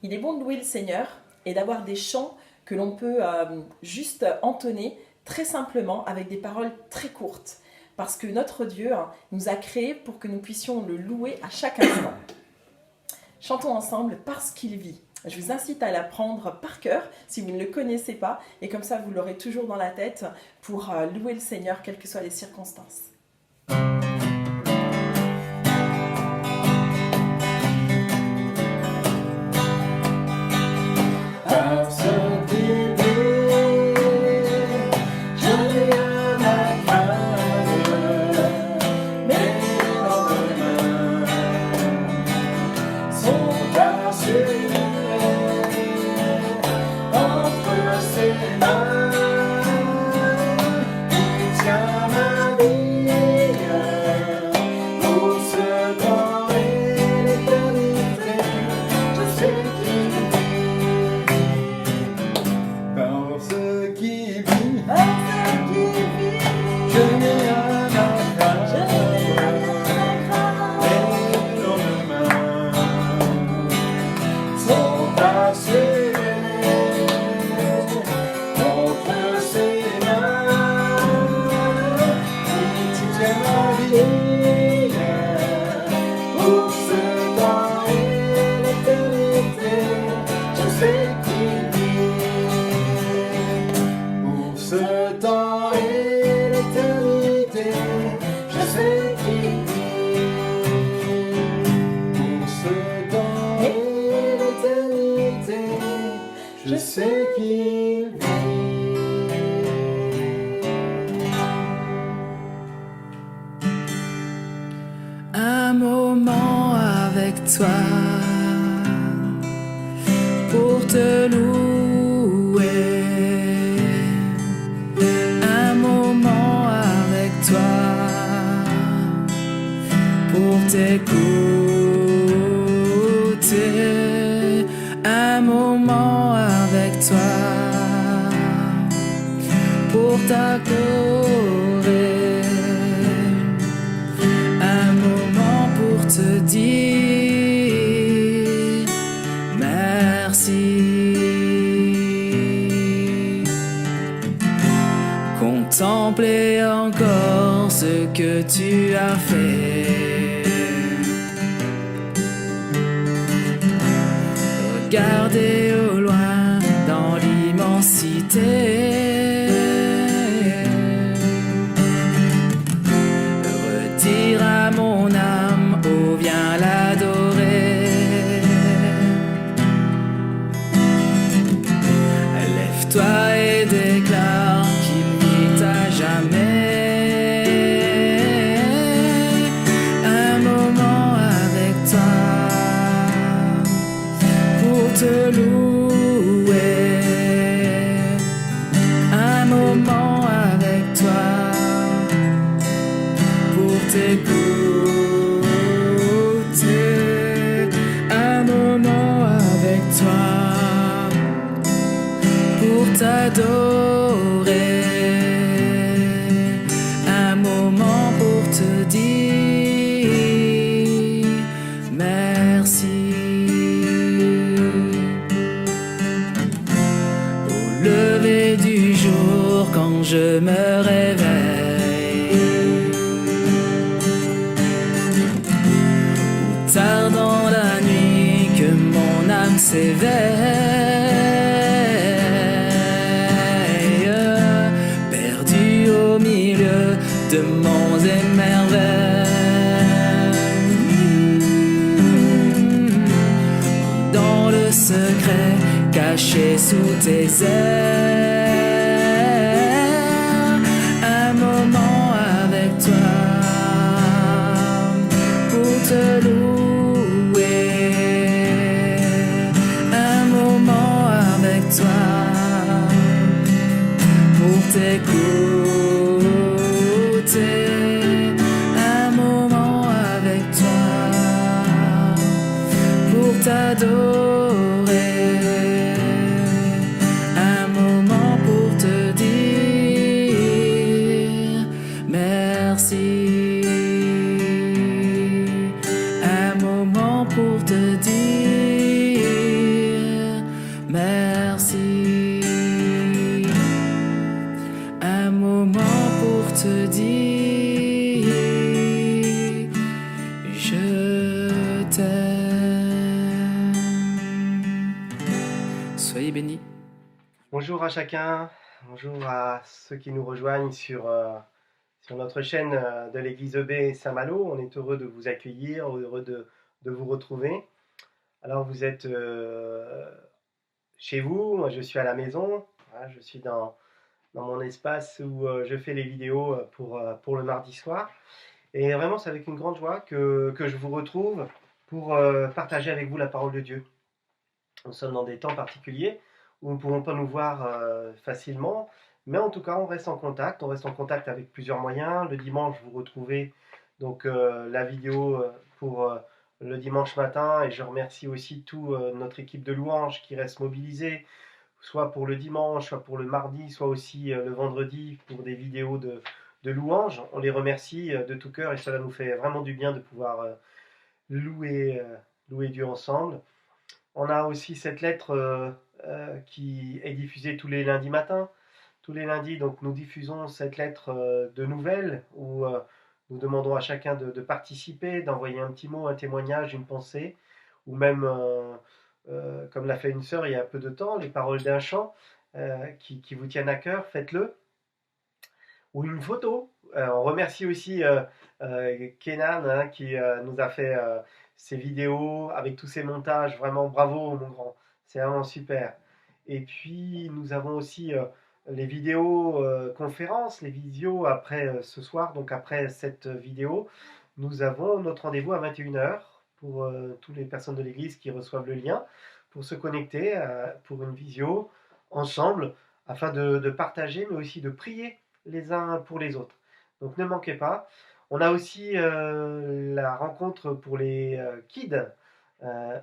Il est bon de louer le Seigneur et d'avoir des chants que l'on peut juste entonner très simplement avec des paroles très courtes. Parce que notre Dieu nous a créés pour que nous puissions le louer à chaque instant. Chantons ensemble parce qu'il vit. Je vous incite à l'apprendre par cœur si vous ne le connaissez pas et comme ça vous l'aurez toujours dans la tête pour louer le Seigneur quelles que soient les circonstances. Je sais qu'il vit. Un moment avec toi pour te louer. Un moment avec toi pour t'écouter. Un moment avec toi pour t'accorder. Un moment pour te dire merci. Contempler encore ce que tu as fait. Regarder au loin dans l'immensité. Redire à mon âme, oh viens l'adorer. Lève-toi et déclare qu'il vit à jamais. Un moment avec toi pour te louer. Un moment avec toi pour t'écouter. Un moment avec toi pour t'adorer. Un moment pour te dire merci. Au lever du jour quand je me réveille, ou tard dans la nuit que mon âme s'éveille, perdu au milieu de monts et merveilles, dans le secret caché sous tes ailes. Un moment avec toi pour te louer. Un moment avec toi pour t'écouter. Un moment avec toi pour t'adorer. Un moment pour te dire merci. Un moment pour te dire Soyez bénis. Bonjour à chacun, bonjour à ceux qui nous rejoignent sur notre chaîne de l'église EB Saint-Malo. On est heureux de vous accueillir, heureux de vous retrouver. Alors vous êtes chez vous, moi je suis à la maison, voilà, je suis dans mon espace où je fais les vidéos pour le mardi soir. Et vraiment c'est avec une grande joie que je vous retrouve pour partager avec vous la parole de Dieu. Nous sommes dans des temps particuliers où nous ne pouvons pas nous voir facilement, mais en tout cas, on reste en contact. On reste en contact avec plusieurs moyens. Le dimanche, vous retrouvez donc la vidéo pour le dimanche matin, et je remercie aussi toute notre équipe de louanges qui reste mobilisée, soit pour le dimanche, soit pour le mardi, soit aussi le vendredi pour des vidéos de louanges. On les remercie de tout cœur et cela nous fait vraiment du bien de pouvoir louer Dieu ensemble. On a aussi cette lettre qui est diffusée tous les lundis matins. Tous les lundis, donc, nous diffusons cette lettre de nouvelles où nous demandons à chacun de participer, d'envoyer un petit mot, un témoignage, une pensée, ou même, comme l'a fait une sœur il y a peu de temps, les paroles d'un chant qui vous tiennent à cœur, faites-le. Ou une photo. On remercie aussi Kenan hein, qui nous a fait ces vidéos avec tous ces montages. Vraiment bravo mon grand, c'est vraiment super. Et puis nous avons aussi les vidéos conférences, les visios après ce soir, donc après cette vidéo. Nous avons notre rendez-vous à 21h pour toutes les personnes de l'église qui reçoivent le lien pour se connecter pour une visio ensemble afin de partager mais aussi de prier les uns pour les autres. Donc ne manquez pas. On a aussi la rencontre pour les kids,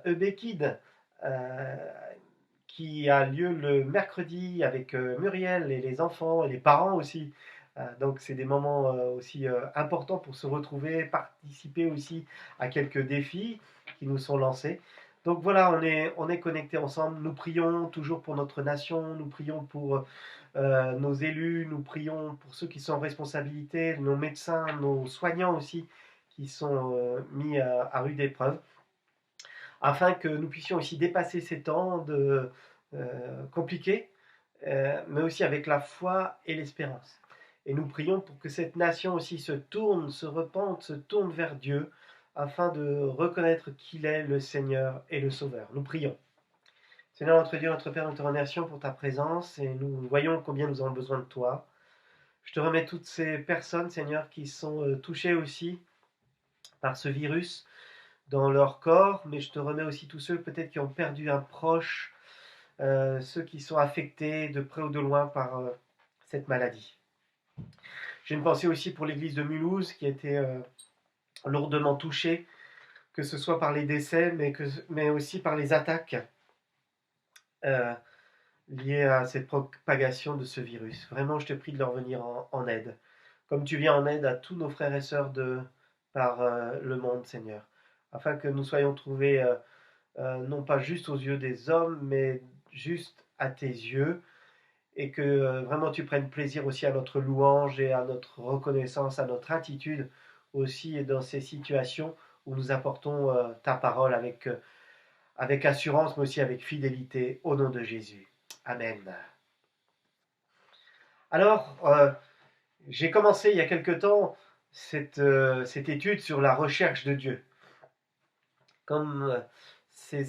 EB Kids, qui a lieu le mercredi avec Muriel et les enfants et les parents aussi. Donc c'est des moments aussi importants pour se retrouver, participer aussi à quelques défis qui nous sont lancés. Donc voilà, on est connectés ensemble. Nous prions toujours pour notre nation, nous prions pour nos élus, nous prions pour ceux qui sont en responsabilité, nos médecins, nos soignants aussi, qui sont mis à rude épreuve, afin que nous puissions aussi dépasser ces temps compliqués, mais aussi avec la foi et l'espérance. Et nous prions pour que cette nation aussi se tourne, se repente, se tourne vers Dieu, afin de reconnaître qu'il est le Seigneur et le Sauveur. Nous prions. Seigneur notre Dieu, notre Père, nous te remercions pour ta présence et nous voyons combien nous avons besoin de toi. Je te remets toutes ces personnes, Seigneur, qui sont touchées aussi par ce virus dans leur corps, mais je te remets aussi tous ceux peut-être qui ont perdu un proche, ceux qui sont affectés de près ou de loin par cette maladie. J'ai une pensée aussi pour l'église de Mulhouse qui a été lourdement touchée, que ce soit par les décès, mais aussi par les attaques liées à cette propagation de ce virus. Vraiment, je te prie de leur venir en aide, comme tu viens en aide à tous nos frères et sœurs par le monde, Seigneur, afin que nous soyons trouvés non pas juste aux yeux des hommes, mais juste à tes yeux, et que vraiment tu prennes plaisir aussi à notre louange et à notre reconnaissance, à notre attitude aussi dans ces situations où nous apportons ta parole avec assurance, mais aussi avec fidélité, au nom de Jésus. Amen. Alors, j'ai commencé il y a quelque temps cette étude sur la recherche de Dieu. Comme c'est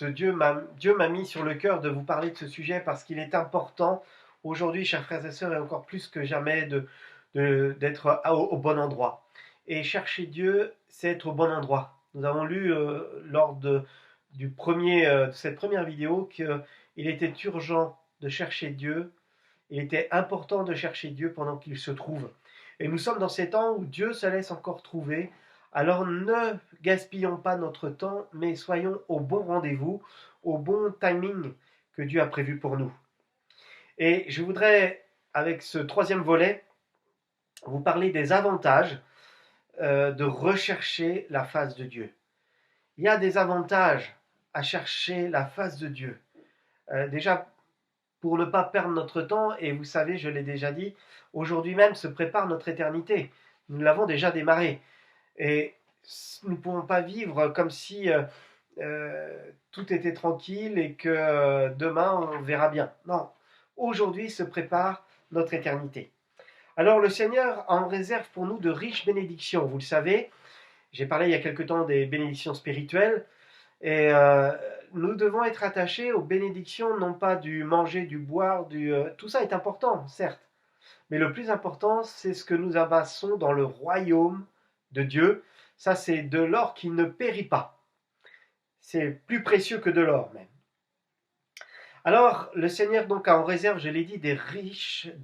Dieu m'a mis sur le cœur de vous parler de ce sujet parce qu'il est important aujourd'hui, chers frères et sœurs, et encore plus que jamais, d'être au bon endroit. Et chercher Dieu, c'est être au bon endroit. Nous avons lu lors de cette première vidéo qu'il était urgent de chercher Dieu, il était important de chercher Dieu pendant qu'il se trouve. Et nous sommes dans ces temps où Dieu se laisse encore trouver. Alors ne gaspillons pas notre temps, mais soyons au bon rendez-vous, au bon timing que Dieu a prévu pour nous. Et je voudrais, avec ce troisième volet, vous parler des avantages de rechercher la face de Dieu. Il y a des avantages à chercher la face de Dieu. Déjà, pour ne pas perdre notre temps, et vous savez, je l'ai déjà dit, aujourd'hui même se prépare notre éternité. Nous l'avons déjà démarré. Et nous ne pouvons pas vivre comme si tout était tranquille et que demain on verra bien. Non, aujourd'hui se prépare notre éternité. Alors le Seigneur en réserve pour nous de riches bénédictions, vous le savez. J'ai parlé il y a quelque temps des bénédictions spirituelles et nous devons être attachés aux bénédictions, non pas du manger, du boire, tout ça est important, certes. Mais le plus important, c'est ce que nous amassons dans le royaume de Dieu. Ça, c'est de l'or qui ne périt pas. C'est plus précieux que de l'or même. Alors, le Seigneur donc a en réserve, je l'ai dit, de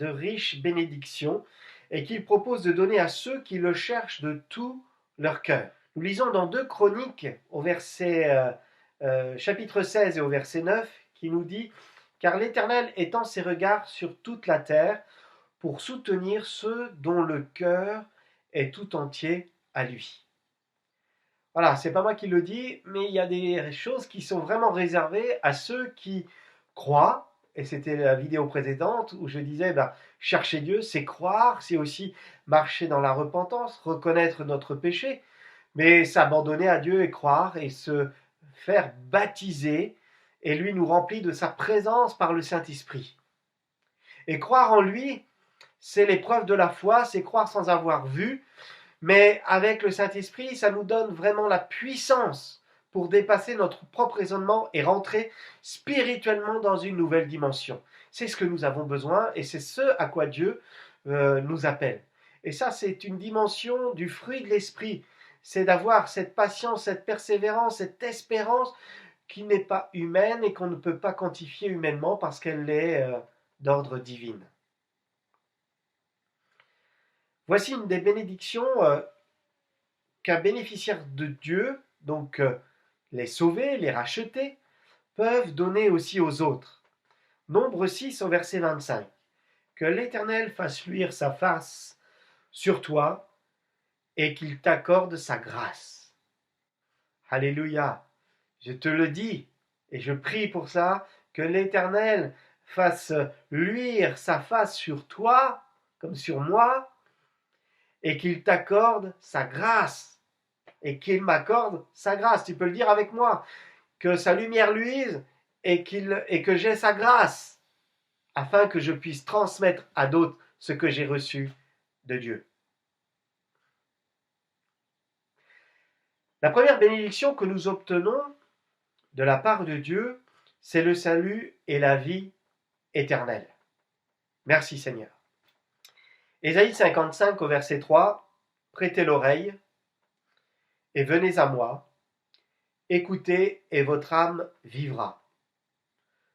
riches bénédictions et qu'il propose de donner à ceux qui le cherchent de tout leur cœur. Nous lisons dans 2 Chroniques, au chapitre 16 et au verset 9, qui nous dit « Car l'Éternel étend ses regards sur toute la terre pour soutenir ceux dont le cœur est tout entier à lui. » Voilà, c'est pas moi qui le dis, mais il y a des choses qui sont vraiment réservées à ceux qui croient, et c'était la vidéo précédente où je disais, chercher Dieu, c'est croire, c'est aussi marcher dans la repentance, reconnaître notre péché, mais s'abandonner à Dieu et croire et se faire baptiser, et lui nous remplit de sa présence par le Saint-Esprit. Et croire en lui, c'est l'épreuve de la foi, c'est croire sans avoir vu, mais avec le Saint-Esprit, ça nous donne vraiment la puissance pour dépasser notre propre raisonnement et rentrer spirituellement dans une nouvelle dimension. C'est ce que nous avons besoin et c'est ce à quoi Dieu nous appelle. Et ça, c'est une dimension du fruit de l'Esprit. C'est d'avoir cette patience, cette persévérance, cette espérance qui n'est pas humaine et qu'on ne peut pas quantifier humainement parce qu'elle est d'ordre divin. Voici une des bénédictions qu'un bénéficiaire de Dieu, donc les sauvés, les rachetés, peuvent donner aussi aux autres. Nombre 6 au verset 25. Que l'Éternel fasse luire sa face sur toi et qu'il t'accorde sa grâce. Alléluia. Je te le dis et je prie pour ça, que l'Éternel fasse luire sa face sur toi, comme sur moi, et qu'il t'accorde sa grâce. Et qu'il m'accorde sa grâce. Tu peux le dire avec moi. Que sa lumière luise et que j'ai sa grâce. Afin que je puisse transmettre à d'autres ce que j'ai reçu de Dieu. La première bénédiction que nous obtenons de la part de Dieu, c'est le salut et la vie éternelle. Merci Seigneur. Ésaïe 55 au verset 3, prêtez l'oreille et venez à moi, écoutez et votre âme vivra.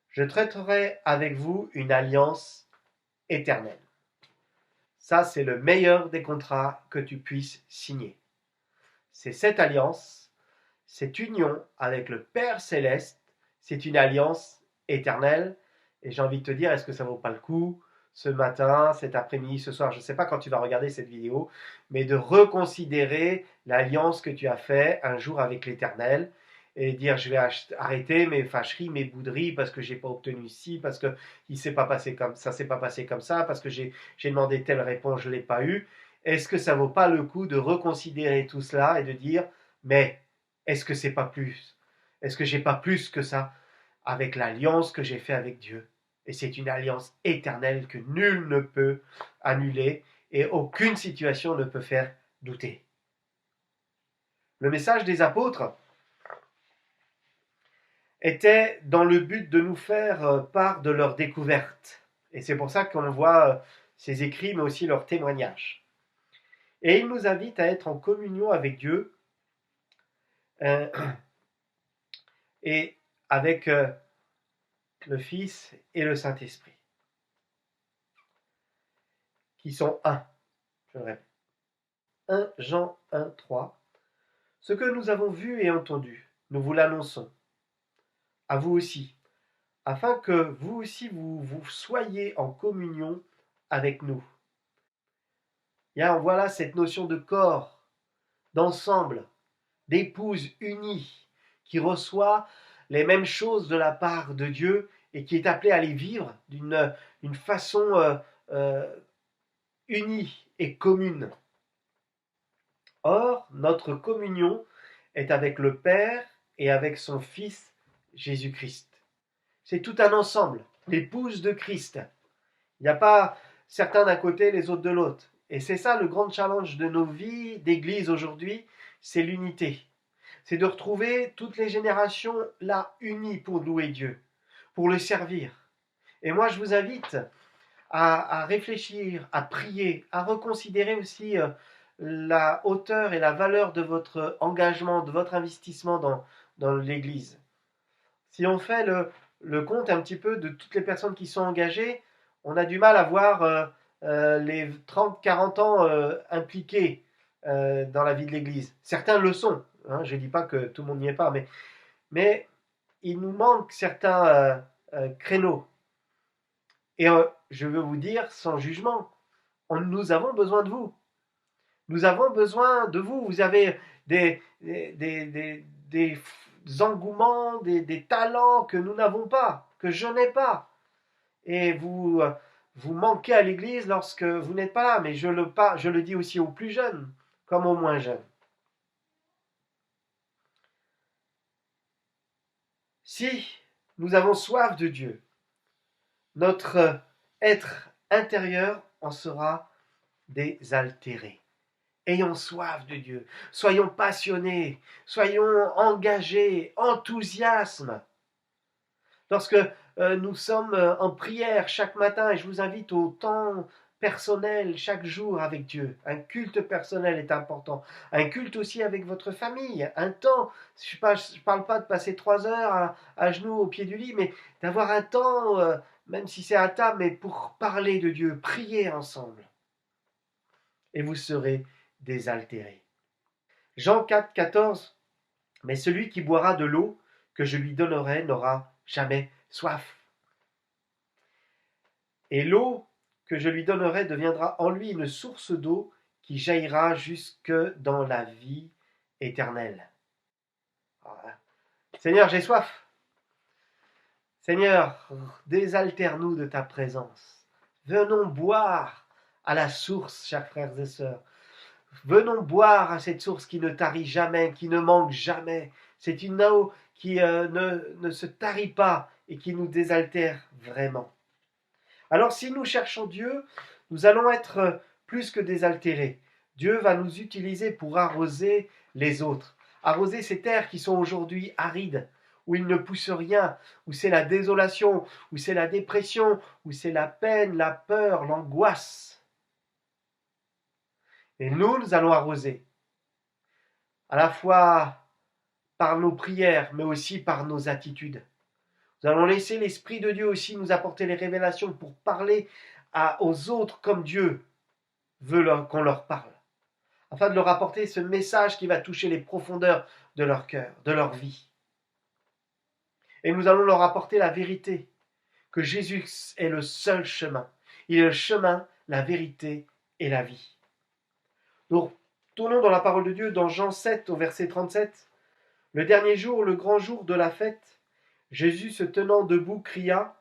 Je traiterai avec vous une alliance éternelle. Ça, c'est le meilleur des contrats que tu puisses signer. C'est cette alliance, cette union avec le Père Céleste, c'est une alliance éternelle. Et j'ai envie de te dire, est-ce que ça vaut pas le coup ce matin, cet après-midi, ce soir, je ne sais pas quand tu vas regarder cette vidéo, mais de reconsidérer l'alliance que tu as faite un jour avec l'Éternel et dire je vais arrêter mes fâcheries, mes bouderies parce que j'ai pas obtenu ci, parce que il s'est pas passé comme ça, s'est pas passé comme ça, parce que j'ai demandé telle réponse, je l'ai pas eu. Est-ce que ça vaut pas le coup de reconsidérer tout cela et de dire mais est-ce que c'est pas plus? Est-ce que j'ai pas plus que ça avec l'alliance que j'ai fait avec Dieu? Et c'est une alliance éternelle que nul ne peut annuler et aucune situation ne peut faire douter. Le message des apôtres était dans le but de nous faire part de leur découverte. Et c'est pour ça qu'on voit ces écrits, mais aussi leurs témoignages. Et ils nous invitent à être en communion avec Dieu et avec le Fils et le Saint-Esprit, qui sont un. Je le répète. 1 Jean 1, 3. Ce que nous avons vu et entendu, nous vous l'annonçons, à vous aussi, afin que vous aussi vous soyez en communion avec nous. Voilà cette notion de corps, d'ensemble, d'épouse unie, qui reçoit les mêmes choses de la part de Dieu et qui est appelée à les vivre d'une façon unie et commune. Or, notre communion est avec le Père et avec son Fils Jésus-Christ. C'est tout un ensemble, l'épouse de Christ. Il n'y a pas certains d'un côté, les autres de l'autre. Et c'est ça le grand challenge de nos vies d'église aujourd'hui, c'est l'unité. C'est de retrouver toutes les générations là unies pour louer Dieu, pour le servir. Et moi je vous invite à réfléchir, à prier, à reconsidérer aussi la hauteur et la valeur de votre engagement, de votre investissement dans l'Église. Si on fait le compte un petit peu de toutes les personnes qui sont engagées, on a du mal à voir les 30-40 ans impliqués dans la vie de l'Église. Certains le sont, hein, je ne dis pas que tout le monde n'y est pas, mais il nous manque certains créneaux. Et je veux vous dire, sans jugement, nous avons besoin de vous. Nous avons besoin de vous. Vous avez des engouements, des talents que nous n'avons pas, que je n'ai pas. Et vous manquez à l'église lorsque vous n'êtes pas là. Mais je le dis aussi aux plus jeunes, comme aux moins jeunes. Si nous avons soif de Dieu, notre être intérieur en sera désaltéré. Ayons soif de Dieu, soyons passionnés, soyons engagés, enthousiasme. Lorsque nous sommes en prière chaque matin, et je vous invite au temps personnel chaque jour avec Dieu, un culte personnel est important, un culte aussi avec votre famille, un temps, je ne parle pas de passer 3 heures à genoux au pied du lit, mais d'avoir un temps, même si c'est à table, mais pour parler de Dieu, prier ensemble. Et vous serez désaltérés. Jean 4, 14. Mais celui qui boira de l'eau que je lui donnerai n'aura jamais soif. Et l'eau que je lui donnerai deviendra en lui une source d'eau qui jaillira jusque dans la vie éternelle. Voilà. Seigneur, j'ai soif. Seigneur, désaltère-nous de ta présence. Venons boire à la source, chers frères et sœurs. Venons boire à cette source qui ne tarit jamais, qui ne manque jamais. C'est une eau qui ne se tarit pas et qui nous désaltère vraiment. Alors si nous cherchons Dieu, nous allons être plus que désaltérés. Dieu va nous utiliser pour arroser les autres. Arroser ces terres qui sont aujourd'hui arides, où il ne pousse rien, où c'est la désolation, où c'est la dépression, où c'est la peine, la peur, l'angoisse. Et nous allons arroser, à la fois par nos prières, mais aussi par nos attitudes. Nous allons laisser l'Esprit de Dieu aussi nous apporter les révélations pour parler aux autres comme Dieu veut qu'on leur parle, afin de leur apporter ce message qui va toucher les profondeurs de leur cœur, de leur vie. Et nous allons leur apporter la vérité, que Jésus est le seul chemin. Il est le chemin, la vérité et la vie. Nous retournons dans la parole de Dieu, dans Jean 7, au verset 37. Le dernier jour, le grand jour de la fête, Jésus, se tenant debout, cria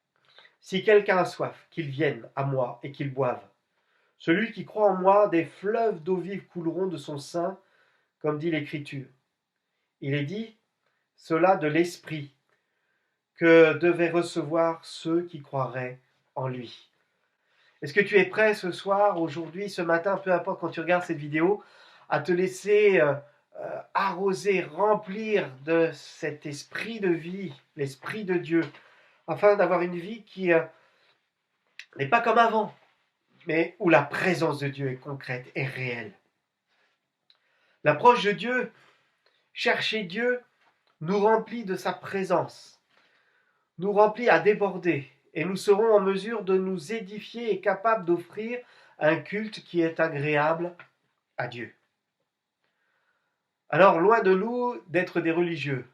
« Si quelqu'un a soif, qu'il vienne à moi et qu'il boive. Celui qui croit en moi, des fleuves d'eau vive couleront de son sein, comme dit l'Écriture. » Il est dit cela de l'Esprit que devaient recevoir ceux qui croiraient en lui. Est-ce que tu es prêt ce soir, aujourd'hui, ce matin, peu importe quand tu regardes cette vidéo, à te laisser arroser, remplir de cet esprit de vie, l'esprit de Dieu, afin d'avoir une vie qui n'est pas comme avant, mais où la présence de Dieu est concrète et réelle. L'approche de Dieu, chercher Dieu, nous remplit de sa présence, nous remplit à déborder, et nous serons en mesure de nous édifier et capables d'offrir un culte qui est agréable à Dieu. Alors, loin de nous d'être des religieux.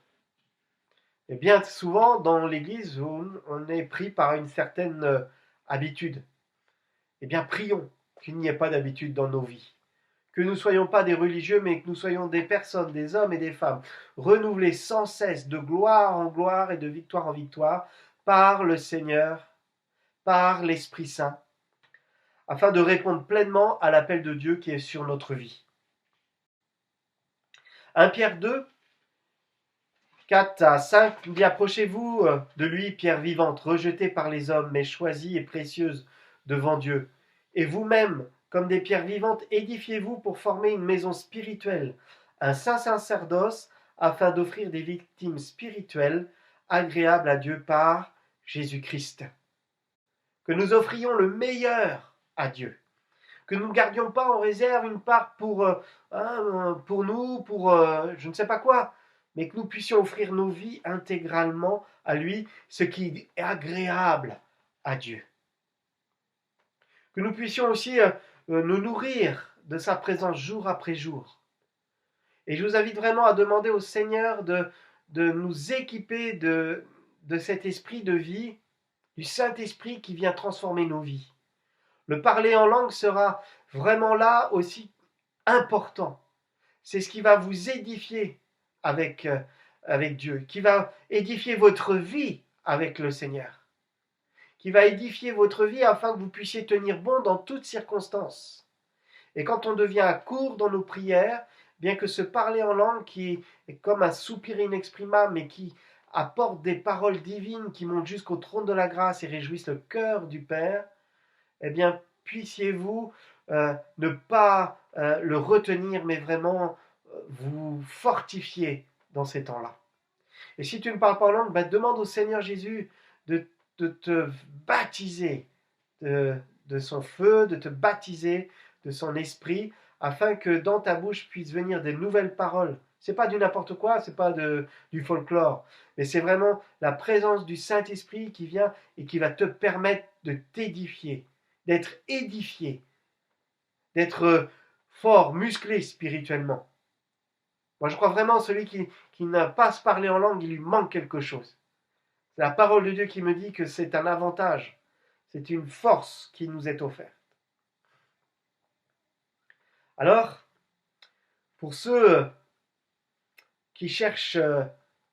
Et bien souvent, dans l'Église, on est pris par une certaine habitude. Eh bien, prions qu'il n'y ait pas d'habitude dans nos vies. Que nous ne soyons pas des religieux, mais que nous soyons des personnes, des hommes et des femmes, renouvelés sans cesse de gloire en gloire et de victoire en victoire, par le Seigneur, par l'Esprit Saint, afin de répondre pleinement à l'appel de Dieu qui est sur notre vie. 1 Pierre 2, 4 à 5, il dit: approchez-vous de lui, pierre vivante, rejetée par les hommes, mais choisie et précieuse devant Dieu. Et vous-même, comme des pierres vivantes, édifiez-vous pour former une maison spirituelle, un saint sacerdoce, afin d'offrir des victimes spirituelles agréables à Dieu par Jésus-Christ. Que nous offrions le meilleur à Dieu. Que nous ne gardions pas en réserve une part pour nous, pour je ne sais pas quoi, mais que nous puissions offrir nos vies intégralement à lui, ce qui est agréable à Dieu. Que nous puissions aussi nous nourrir de sa présence jour après jour. Et je vous invite vraiment à demander au Seigneur de nous équiper de cet esprit de vie, du Saint-Esprit qui vient transformer nos vies. Le parler en langue sera vraiment là aussi important. C'est ce qui va vous édifier avec Dieu, qui va édifier votre vie avec le Seigneur, qui va édifier votre vie afin que vous puissiez tenir bon dans toutes circonstances. Et quand on devient court dans nos prières, bien que ce parler en langue qui est comme un soupir inexprimable, mais qui apporte des paroles divines qui montent jusqu'au trône de la grâce et réjouissent le cœur du Père, eh bien, puissiez-vous ne pas le retenir, mais vraiment vous fortifier dans ces temps-là. Et si tu ne parles pas en langue, demande au Seigneur Jésus de te baptiser de son feu, de te baptiser de son esprit, afin que dans ta bouche puissent venir des nouvelles paroles. C'est pas du n'importe quoi, c'est pas du folklore, mais c'est vraiment la présence du Saint-Esprit qui vient et qui va te permettre de t'édifier, d'être édifié, d'être fort, musclé spirituellement. Moi, je crois vraiment celui qui n'a pas se parler en langue, il lui manque quelque chose. C'est la parole de Dieu qui me dit que c'est un avantage, c'est une force qui nous est offerte. Alors, pour ceux qui cherchent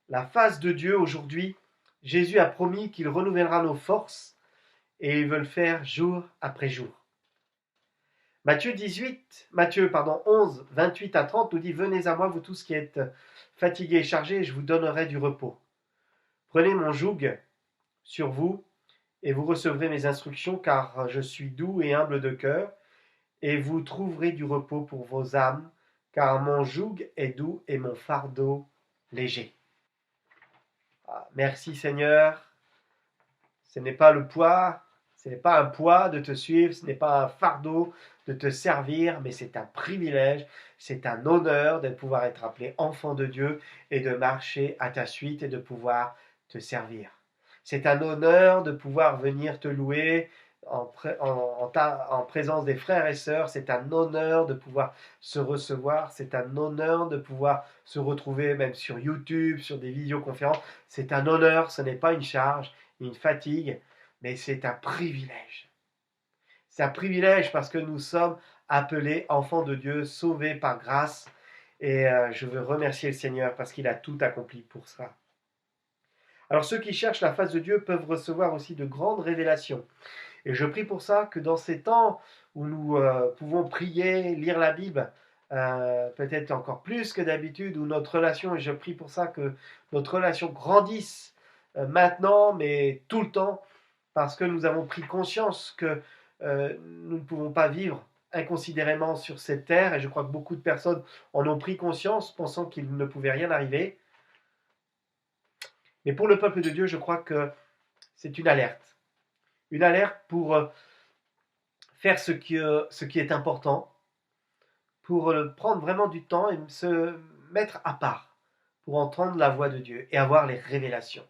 la face de Dieu aujourd'hui, Jésus a promis qu'il renouvellera nos forces et il veut le faire jour après jour. Matthieu 11, 28 à 30 nous dit: venez à moi, vous tous qui êtes fatigués et chargés, et je vous donnerai du repos. Prenez mon joug sur vous et vous recevrez mes instructions, car je suis doux et humble de cœur, et vous trouverez du repos pour vos âmes, car mon joug est doux et mon fardeau léger. Merci Seigneur. Ce n'est pas le poids, ce n'est pas un poids de te suivre, ce n'est pas un fardeau de te servir, mais c'est un privilège, c'est un honneur de pouvoir être appelé enfant de Dieu et de marcher à ta suite et de pouvoir te servir. C'est un honneur de pouvoir venir te louer en présence des frères et sœurs. C'est un honneur de pouvoir se recevoir. C'est un honneur de pouvoir se retrouver même sur YouTube, sur des visioconférences. C'est un honneur, ce n'est pas une charge, une fatigue, mais c'est un privilège. C'est un privilège parce que nous sommes appelés enfants de Dieu, sauvés par grâce. Et je veux remercier le Seigneur parce qu'il a tout accompli pour ça. Alors ceux qui cherchent la face de Dieu peuvent recevoir aussi de grandes révélations. Et je prie pour ça que dans ces temps où nous pouvons prier, lire la Bible, peut-être encore plus que d'habitude, où notre relation, et je prie pour ça que notre relation grandisse maintenant, mais tout le temps, parce que nous avons pris conscience que nous ne pouvons pas vivre inconsidérément sur cette terre, et je crois que beaucoup de personnes en ont pris conscience, pensant qu'il ne pouvait rien arriver. Mais pour le peuple de Dieu, je crois que c'est une alerte. Une alerte pour faire ce qui est important, pour prendre vraiment du temps et se mettre à part, pour entendre la voix de Dieu et avoir les révélations.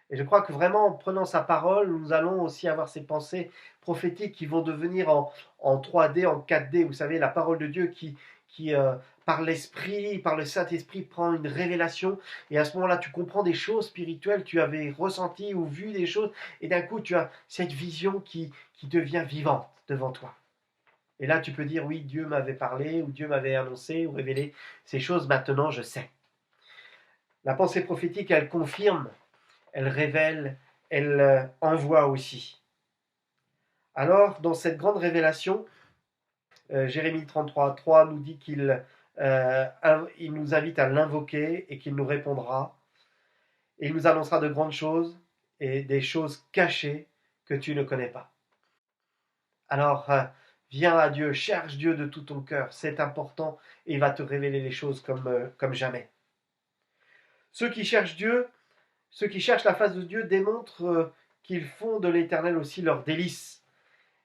Et je crois que vraiment, en prenant sa parole, nous allons aussi avoir ces pensées prophétiques qui vont devenir en 3D, en 4D. Vous savez, la parole de Dieu qui par l'Esprit, par le Saint-Esprit, prend une révélation. Et à ce moment-là, tu comprends des choses spirituelles, tu avais ressenti ou vu des choses, et d'un coup, tu as cette vision qui devient vivante devant toi. Et là, tu peux dire, oui, Dieu m'avait parlé, ou Dieu m'avait annoncé, ou révélé ces choses, maintenant je sais. La pensée prophétique, elle confirme, elle révèle, elle envoie aussi. Alors, dans cette grande révélation, Jérémie 33:3 nous dit qu'il nous invite à l'invoquer et qu'il nous répondra. et il nous annoncera de grandes choses et des choses cachées que tu ne connais pas. Alors, viens à Dieu, cherche Dieu de tout ton cœur, c'est important, et il va te révéler les choses comme jamais. Ceux qui cherchent Dieu, ceux qui cherchent la face de Dieu démontrent qu'ils font de l'Éternel aussi leur délice.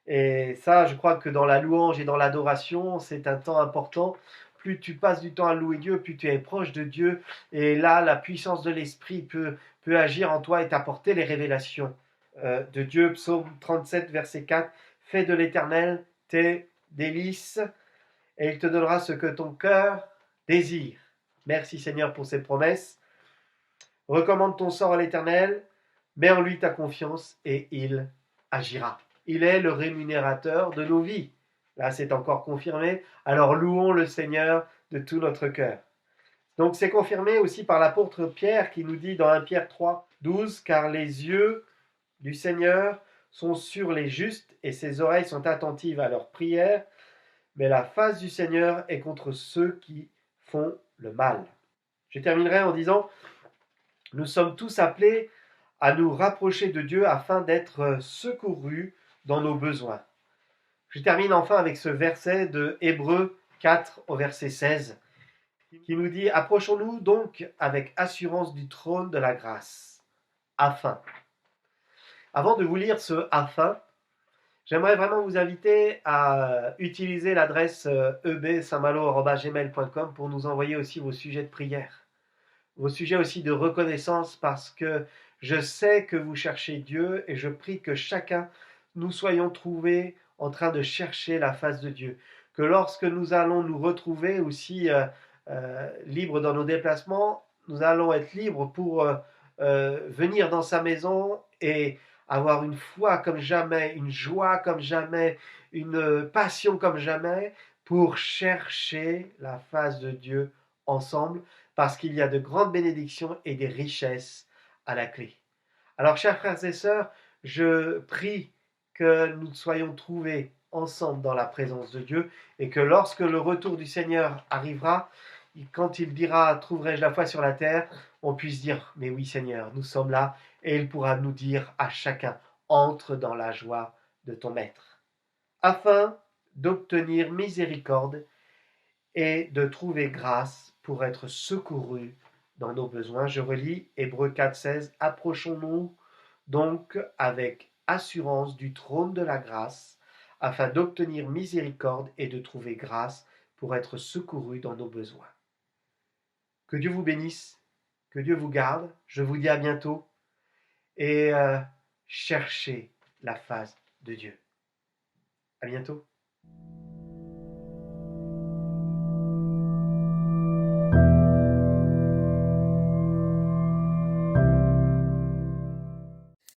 Et ça, je crois que dans la louange et dans l'adoration, c'est un temps important. Plus tu passes du temps à louer Dieu, plus tu es proche de Dieu. Et là, la puissance de l'Esprit peut agir en toi et t'apporter les révélations de Dieu. Psaume 37, verset 4. Fais de l'Éternel tes délices et il te donnera ce que ton cœur désire. Merci Seigneur pour ces promesses. Recommande ton sort à l'Éternel, mets en lui ta confiance et il agira. Il est le rémunérateur de nos vies. Là, c'est encore confirmé. Alors louons le Seigneur de tout notre cœur. Donc c'est confirmé aussi par l'apôtre Pierre qui nous dit dans 1 Pierre 3, 12, car les yeux du Seigneur sont sur les justes et ses oreilles sont attentives à leurs prières, mais la face du Seigneur est contre ceux qui font le mal. Je terminerai en disant, nous sommes tous appelés à nous rapprocher de Dieu afin d'être secourus dans nos besoins. Je termine enfin avec ce verset de Hébreux 4 au verset 16 qui nous dit « Approchons-nous donc avec assurance du trône de la grâce, afin ». Avant de vous lire ce « afin », j'aimerais vraiment vous inviter à utiliser l'adresse ebsaintmalo@gmail.com pour nous envoyer aussi vos sujets de prière, vos sujets aussi de reconnaissance, parce que je sais que vous cherchez Dieu et je prie que chacun nous soyons trouvés en train de chercher la face de Dieu. Que lorsque nous allons nous retrouver aussi libres dans nos déplacements, nous allons être libres pour venir dans sa maison et avoir une foi comme jamais, une joie comme jamais, une passion comme jamais pour chercher la face de Dieu ensemble, parce qu'il y a de grandes bénédictions et des richesses à la clé. Alors, chers frères et sœurs, je prie que nous soyons trouvés ensemble dans la présence de Dieu et que lorsque le retour du Seigneur arrivera, quand il dira « Trouverai-je la foi sur la terre ?», on puisse dire « Mais oui Seigneur, nous sommes là » et il pourra nous dire à chacun « Entre dans la joie de ton Maître » afin d'obtenir miséricorde et de trouver grâce pour être secourus dans nos besoins. Je relis Hébreux 4, 16. Approchons-nous donc avec assurance du trône de la grâce, afin d'obtenir miséricorde et de trouver grâce pour être secourus dans nos besoins. Que Dieu vous bénisse, que Dieu vous garde. Je vous dis à bientôt et cherchez la face de Dieu. À bientôt.